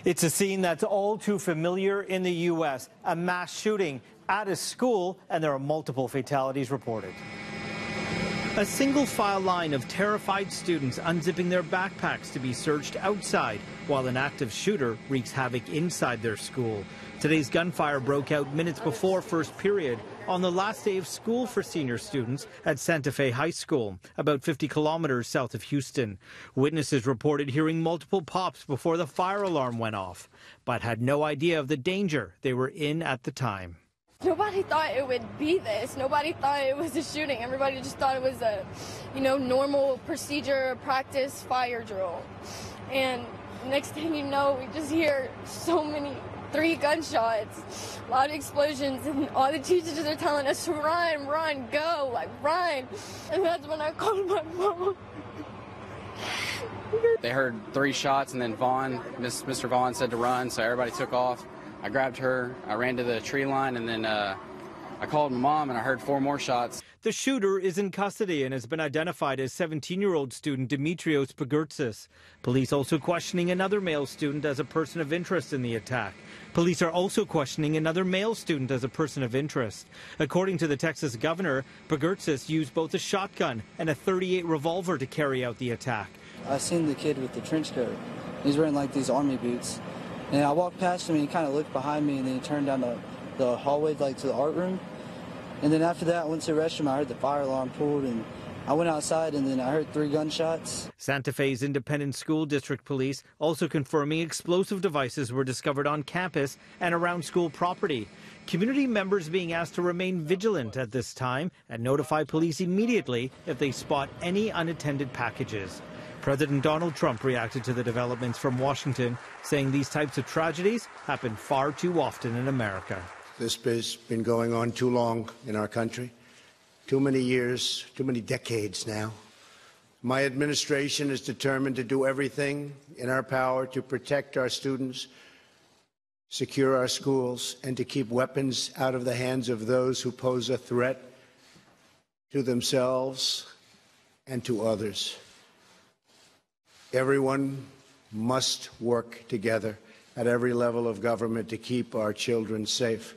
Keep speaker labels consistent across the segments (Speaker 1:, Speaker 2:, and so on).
Speaker 1: It's a scene that's all too familiar in the U.S. A mass shooting at a school, and there are multiple fatalities reported. A single file line of terrified students unzipping their backpacks to be searched outside, while an active shooter wreaks havoc inside their school. Today's gunfire broke out minutes before first period on the last day of school for senior students at Santa Fe High School, about 50 kilometers south of Houston. Witnesses reported hearing multiple pops before the fire alarm went off, but had no idea of the danger they were in at the time.
Speaker 2: Nobody thought it would be this. Nobody thought it was a shooting. Everybody just thought it was a, normal procedure, practice fire drill. And next thing you know, we just hear 3 gunshots, loud explosions, and all the teachers are telling us to run, run, go, run. And that's when I called my mom.
Speaker 3: They heard 3 shots, and then Mr. Vaughn said to run, so everybody took off. I grabbed her, I ran to the tree line, and then I called my mom, and I heard 4 more shots.
Speaker 1: The shooter is in custody and has been identified as 17-year-old student Dimitrios Pagurtsis. Police also questioning another male student as a person of interest in the attack. Police are also questioning another male student as a person of interest. According to the Texas governor, Pagurtsis used both a shotgun and a .38 revolver to carry out the attack.
Speaker 4: I seen the kid with the trench coat. He's wearing these army boots. And I walked past him, and he kind of looked behind me, and then he turned down the hallway, to the art room. And then after that, I went to the restroom. I heard the fire alarm pulled, and I went outside, and then I heard 3 gunshots.
Speaker 1: Santa Fe's Independent School District Police also confirming explosive devices were discovered on campus and around school property. Community members being asked to remain vigilant at this time and notify police immediately if they spot any unattended packages. President Donald Trump reacted to the developments from Washington, saying these types of tragedies happen far too often in America.
Speaker 5: This has been going on too long in our country, too many years, too many decades now. My administration is determined to do everything in our power to protect our students, secure our schools, and to keep weapons out of the hands of those who pose a threat to themselves and to others. Everyone must work together at every level of government to keep our children safe.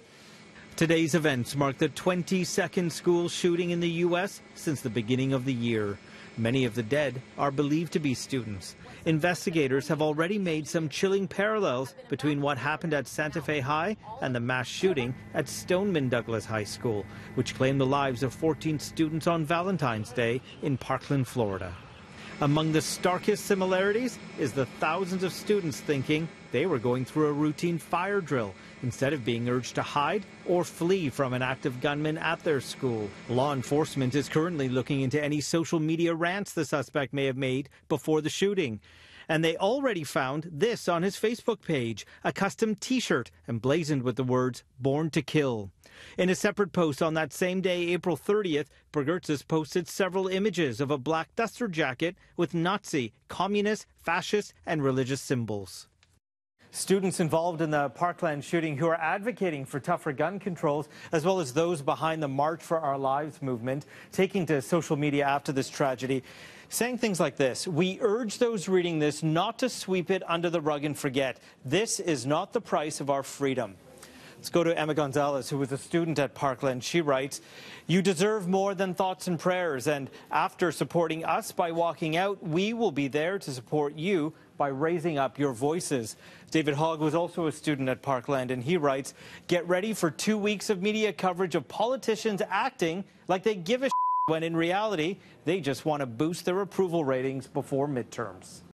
Speaker 1: Today's events mark the 22nd school shooting in the U.S. since the beginning of the year. Many of the dead are believed to be students. Investigators have already made some chilling parallels between what happened at Santa Fe High and the mass shooting at Stoneman Douglas High School, which claimed the lives of 14 students on Valentine's Day in Parkland, Florida. Among the starkest similarities is the thousands of students thinking they were going through a routine fire drill instead of being urged to hide or flee from an active gunman at their school. Law enforcement is currently looking into any social media rants the suspect may have made before the shooting. And they already found this on his Facebook page, a custom T-shirt emblazoned with the words, "Born to Kill." In a separate post on that same day, April 30th, Pagurtsis posted several images of a black duster jacket with Nazi, communist, fascist, and religious symbols. Students involved in the Parkland shooting who are advocating for tougher gun controls, as well as those behind the March for Our Lives movement, taking to social media after this tragedy, saying things like this: "We urge those reading this not to sweep it under the rug and forget. This is not the price of our freedom." Let's go to Emma Gonzalez, who was a student at Parkland. She writes, "You deserve more than thoughts and prayers, and after supporting us by walking out, we will be there to support you by raising up your voices." David Hogg was also a student at Parkland, and he writes, "Get ready for 2 weeks of media coverage of politicians acting like they give a when in reality, they just want to boost their approval ratings before midterms."